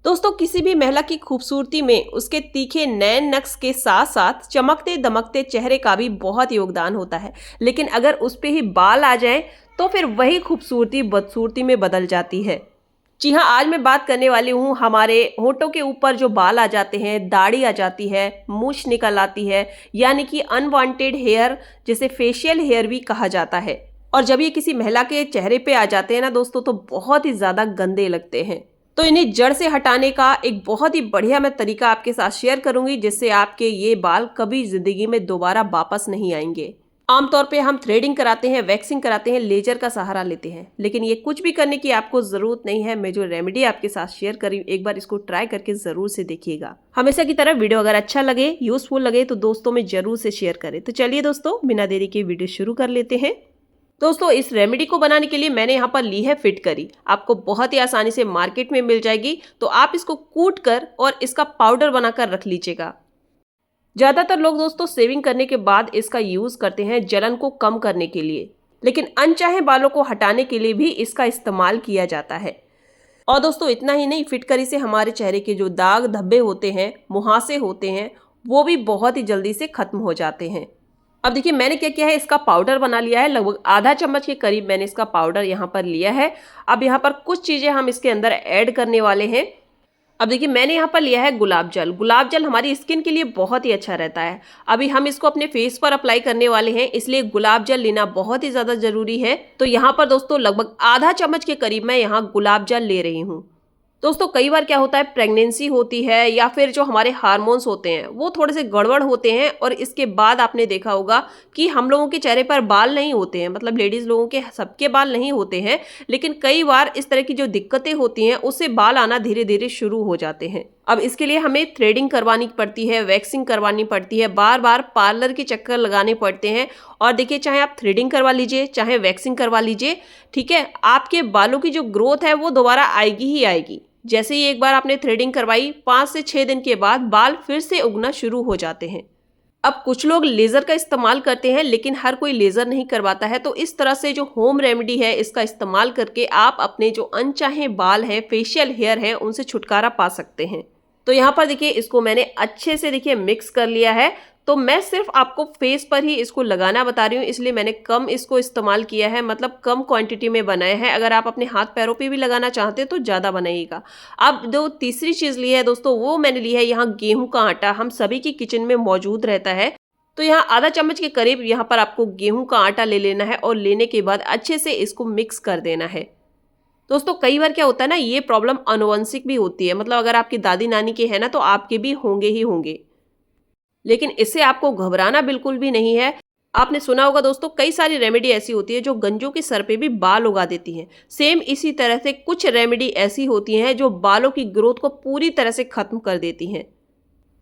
दोस्तों, किसी भी महिला की खूबसूरती में उसके तीखे नैन नक्श के साथ साथ चमकते दमकते चेहरे का भी बहुत योगदान होता है। लेकिन अगर उस पे ही बाल आ जाएं तो फिर वही खूबसूरती बदसूरती में बदल जाती है। जी हाँ, आज मैं बात करने वाली हूँ हमारे होठों के ऊपर जो बाल आ जाते हैं, दाढ़ी आ जाती है, मूछ निकल आती है, यानी कि अनवांटेड हेयर, जिसे फेशियल हेयर भी कहा जाता है। और जब ये किसी महिला के चेहरे पे आ जाते हैं ना दोस्तों, तो बहुत ही ज्यादा गंदे लगते हैं। तो इन्हें जड़ से हटाने का एक बहुत ही बढ़िया मैं तरीका आपके साथ शेयर करूंगी, जिससे आपके ये बाल कभी जिंदगी में दोबारा वापस नहीं आएंगे। आमतौर पे हम थ्रेडिंग कराते हैं, वैक्सिंग कराते हैं, लेजर का सहारा लेते हैं, लेकिन ये कुछ भी करने की आपको जरूरत नहीं है। मैं जो रेमेडी आपके साथ शेयर करी, एक बार इसको ट्राई करके जरूर से देखिएगा। हमेशा की तरह वीडियो अगर अच्छा लगे, यूजफुल लगे, तो दोस्तों में जरूर से शेयर करें। तो चलिए दोस्तों, बिना देरी के वीडियो शुरू कर लेते हैं। दोस्तों, इस रेमेडी को बनाने के लिए मैंने यहाँ पर ली है फिटकरी। आपको बहुत ही आसानी से मार्केट में मिल जाएगी, तो आप इसको कूट कर और इसका पाउडर बनाकर रख लीजिएगा। ज्यादातर लोग दोस्तों सेविंग करने के बाद इसका यूज करते हैं जलन को कम करने के लिए, लेकिन अनचाहे बालों को हटाने के लिए भी इसका इस्तेमाल किया जाता है। और दोस्तों, इतना ही नहीं, फिटकरी से हमारे चेहरे के जो दाग धब्बे होते हैं, मुहासे होते हैं, वो भी बहुत ही जल्दी से खत्म हो जाते हैं। अब देखिए, मैंने क्या किया है, इसका पाउडर बना लिया है। लगभग आधा चम्मच के करीब मैंने इसका पाउडर यहाँ पर लिया है। अब यहाँ पर कुछ चीजें हम इसके अंदर ऐड करने वाले हैं। अब देखिए, मैंने यहाँ पर लिया है गुलाब जल। गुलाब जल हमारी स्किन के लिए बहुत ही अच्छा रहता है। अभी हम इसको अपने फेस पर अप्लाई करने वाले हैं, इसलिए गुलाब जल लेना बहुत ही ज्यादा जरूरी है। तो यहाँ पर दोस्तों लगभग आधा चम्मच के करीब मैं यहाँ गुलाब जल ले रही हूँ। दोस्तों, कई बार क्या होता है, प्रेगनेंसी होती है या फिर जो हमारे हार्मोन्स होते हैं वो थोड़े से गड़बड़ होते हैं, और इसके बाद आपने देखा होगा कि हम लोगों के चेहरे पर बाल नहीं होते हैं। मतलब लेडीज लोगों के सबके बाल नहीं होते हैं, लेकिन कई बार इस तरह की जो दिक्कतें होती हैं उससे बाल आना धीरे धीरे शुरू हो जाते हैं। अब इसके लिए हमें थ्रेडिंग करवानी पड़ती है, वैक्सिंग करवानी पड़ती है, बार बार पार्लर के चक्कर लगाने पड़ते हैं। और देखिए, चाहे आप थ्रेडिंग करवा लीजिए, चाहे वैक्सिंग करवा लीजिए, ठीक है, आपके बालों की जो ग्रोथ है वो दोबारा आएगी ही आएगी। जैसे ही एक बार आपने थ्रेडिंग करवाई, 5 से 6 दिन के बाद बाल फिर से उगना शुरू हो जाते हैं। अब कुछ लोग लेजर का इस्तेमाल करते हैं, लेकिन हर कोई लेजर नहीं करवाता है। तो इस तरह से जो होम रेमेडी है, इसका इस्तेमाल करके आप अपने जो अनचाहे बाल हैं, फेशियल हेयर हैं, उनसे छुटकारा पा सकते हैं। तो यहाँ पर देखिए, इसको मैंने अच्छे से देखिए मिक्स कर लिया है। तो मैं सिर्फ आपको फेस पर ही इसको लगाना बता रही हूँ, इसलिए मैंने कम इसको इस्तेमाल किया है, मतलब कम क्वांटिटी में बनाया है। अगर आप अपने हाथ पैरों पे भी लगाना चाहते हैं तो ज़्यादा बनाइएगा। अब जो तीसरी चीज़ ली है दोस्तों, वो मैंने ली है यहाँ गेहूं का आटा। हम सभी की किचन में मौजूद रहता है। तो यहाँ आधा चम्मच के करीब यहाँ पर आपको गेहूं का आटा ले लेना है, और लेने के बाद अच्छे से इसको मिक्स कर देना है। दोस्तों, कई बार क्या होता है ना, ये प्रॉब्लम आनुवंशिक भी होती है। मतलब अगर आपकी दादी नानी के है ना, तो आपके भी होंगे ही होंगे, लेकिन इससे आपको घबराना बिल्कुल भी नहीं है। आपने सुना होगा दोस्तों, कई सारी रेमेडी ऐसी होती है जो गंजों के सर पे भी बाल उगा देती हैं। सेम इसी तरह से कुछ रेमेडी ऐसी होती हैं जो बालों की ग्रोथ को पूरी तरह से खत्म कर देती हैं।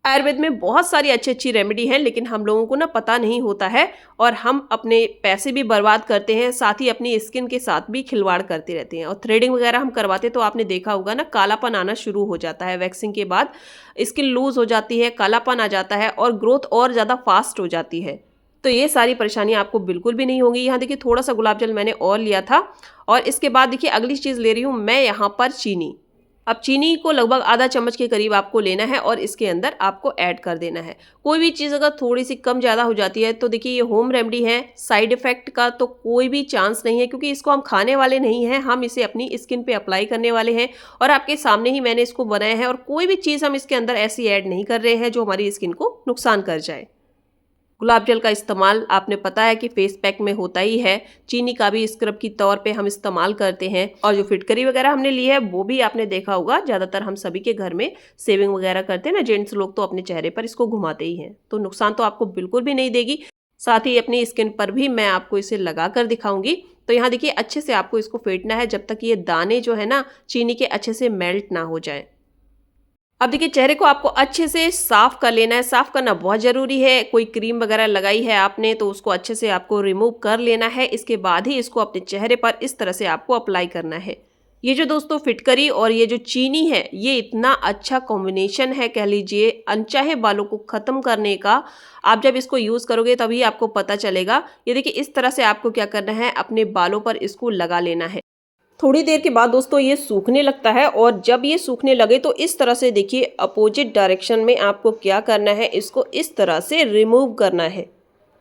आयुर्वेद में बहुत सारी अच्छी अच्छी रेमेडी हैं, लेकिन हम लोगों को ना पता नहीं होता है, और हम अपने पैसे भी बर्बाद करते हैं, साथ ही अपनी स्किन के साथ भी खिलवाड़ करते रहते हैं। और थ्रेडिंग वगैरह हम करवाते तो आपने देखा होगा ना, कालापन आना शुरू हो जाता है। वैक्सिंग के बाद स्किन लूज हो जाती है, कालापन आ जाता है, और ग्रोथ और ज़्यादा फास्ट हो जाती है। तो ये सारी परेशानियां आपको बिल्कुल भी नहीं होंगी। यहाँ देखिए, थोड़ा सा गुलाब जल मैंने और लिया था। और इसके बाद देखिए, अगली चीज़ ले रही हूँ मैं यहाँ पर चीनी। अब चीनी को लगभग आधा चम्मच के करीब आपको लेना है, और इसके अंदर आपको ऐड कर देना है। कोई भी चीज़ अगर थोड़ी सी कम ज़्यादा हो जाती है तो देखिए, ये होम रेमेडी है, साइड इफेक्ट का तो कोई भी चांस नहीं है, क्योंकि इसको हम खाने वाले नहीं हैं, हम इसे अपनी स्किन पे अप्लाई करने वाले हैं। और आपके सामने ही मैंने इसको बनाया है, और कोई भी चीज़ हम इसके अंदर ऐसी ऐड नहीं कर रहे हैं जो हमारी स्किन को नुकसान कर जाए। गुलाब जल का इस्तेमाल आपने पता है कि फेस पैक में होता ही है। चीनी का भी स्क्रब की तौर पे हम इस्तेमाल करते हैं। और जो फिटकरी वगैरह हमने ली है वो भी आपने देखा होगा, ज़्यादातर हम सभी के घर में सेविंग वगैरह करते हैं ना, जेंट्स लोग तो अपने चेहरे पर इसको घुमाते ही हैं। तो नुकसान तो आपको बिल्कुल भी नहीं देगी। साथ ही अपनी स्किन पर भी मैं आपको इसे लगा कर दिखाऊंगी। तो यहाँ देखिए, अच्छे से आपको इसको फेंटना है जब तक ये दाने जो है ना चीनी के अच्छे से मेल्ट ना हो जाए। अब देखिए, चेहरे को आपको अच्छे से साफ कर लेना है। साफ करना बहुत जरूरी है। कोई क्रीम वगैरह लगाई है आपने तो उसको अच्छे से आपको रिमूव कर लेना है। इसके बाद ही इसको अपने चेहरे पर इस तरह से आपको अप्लाई करना है। ये जो दोस्तों फिटकरी और ये जो चीनी है, ये इतना अच्छा कॉम्बिनेशन है, कह लीजिए, अनचाहे बालों को खत्म करने का। आप जब इसको यूज करोगे तभी आपको पता चलेगा। ये देखिए, इस तरह से आपको क्या करना है, अपने बालों पर इसको लगा लेना है। थोड़ी देर के बाद दोस्तों ये सूखने लगता है और जब ये सूखने लगे तो इस तरह से देखिए अपोजिट डायरेक्शन में आपको क्या करना है, इसको इस तरह से रिमूव करना है।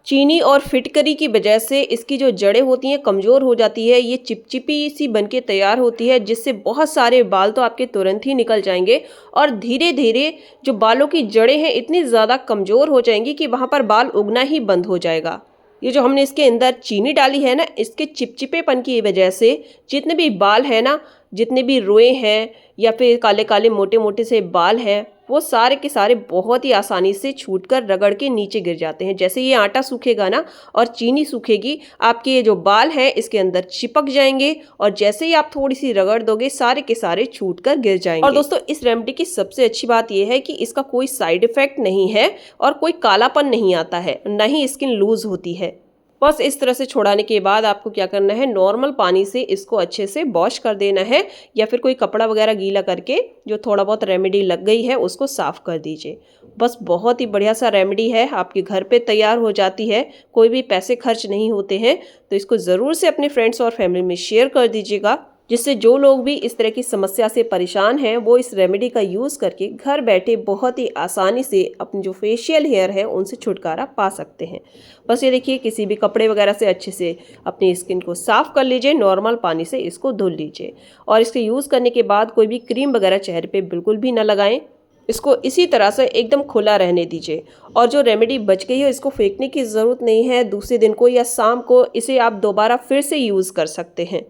चीनी और फिटकरी की वजह से इसकी जो जड़ें होती हैं कमज़ोर हो जाती है, ये चिपचिपी सी बनके तैयार होती है, जिससे बहुत सारे बाल तो आपके तुरंत ही निकल जाएंगे और धीरे धीरे जो बालों की जड़ें हैं इतनी ज़्यादा कमज़ोर हो जाएंगी कि वहाँ पर बाल उगना ही बंद हो जाएगा। ये जो हमने इसके अंदर चीनी डाली है ना, इसके चिपचिपेपन की वजह से जितने भी बाल हैं ना, जितने भी रोए हैं या फिर काले काले मोटे मोटे से बाल हैं, वो सारे के सारे बहुत ही आसानी से छूटकर रगड़ के नीचे गिर जाते हैं। जैसे ये आटा सूखेगा ना और चीनी सूखेगी, आपके ये जो बाल हैं इसके अंदर चिपक जाएंगे और जैसे ही आप थोड़ी सी रगड़ दोगे सारे के सारे छूटकर गिर जाएंगे। और दोस्तों इस रेमेडी की सबसे अच्छी बात यह है कि इसका कोई साइड इफेक्ट नहीं है और कोई कालापन नहीं आता है, न ही स्किन लूज होती है। बस इस तरह से छुड़ाने के बाद आपको क्या करना है, नॉर्मल पानी से इसको अच्छे से वॉश कर देना है या फिर कोई कपड़ा वगैरह गीला करके जो थोड़ा बहुत रेमेडी लग गई है उसको साफ़ कर दीजिए। बस बहुत ही बढ़िया सा रेमेडी है, आपके घर पे तैयार हो जाती है, कोई भी पैसे खर्च नहीं होते हैं। तो इसको ज़रूर से अपने फ्रेंड्स और फैमिली में शेयर कर दीजिएगा, जिससे जो लोग भी इस तरह की समस्या से परेशान हैं वो इस रेमेडी का यूज़ करके घर बैठे बहुत ही आसानी से अपनी जो फेशियल हेयर है उनसे छुटकारा पा सकते हैं। बस ये देखिए किसी भी कपड़े वगैरह से अच्छे से अपनी स्किन को साफ़ कर लीजिए, नॉर्मल पानी से इसको धुल लीजिए और इसके यूज़ करने के बाद कोई भी क्रीम वगैरह चेहरे पे बिल्कुल भी ना लगाएं। इसको इसी तरह से एकदम खुला रहने दीजिए और जो रेमेडी बच गई है इसको फेंकने की ज़रूरत नहीं है। दूसरे दिन को या शाम को इसे आप दोबारा फिर से यूज़ कर सकते हैं।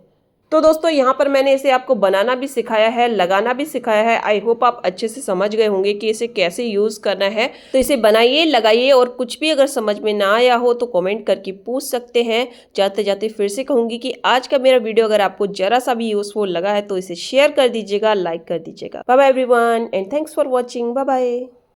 तो दोस्तों यहाँ पर मैंने इसे आपको बनाना भी सिखाया है, लगाना भी सिखाया है। आई होप आप अच्छे से समझ गए होंगे कि इसे कैसे यूज़ करना है। तो इसे बनाइए, लगाइए और कुछ भी अगर समझ में ना आया हो तो कमेंट करके पूछ सकते हैं। जाते जाते फिर से कहूँगी कि आज का मेरा वीडियो अगर आपको ज़रा सा भी यूज़फुल लगा है तो इसे शेयर कर दीजिएगा, लाइक कर दीजिएगा। Bye bye everyone and thanks for watching. Bye bye.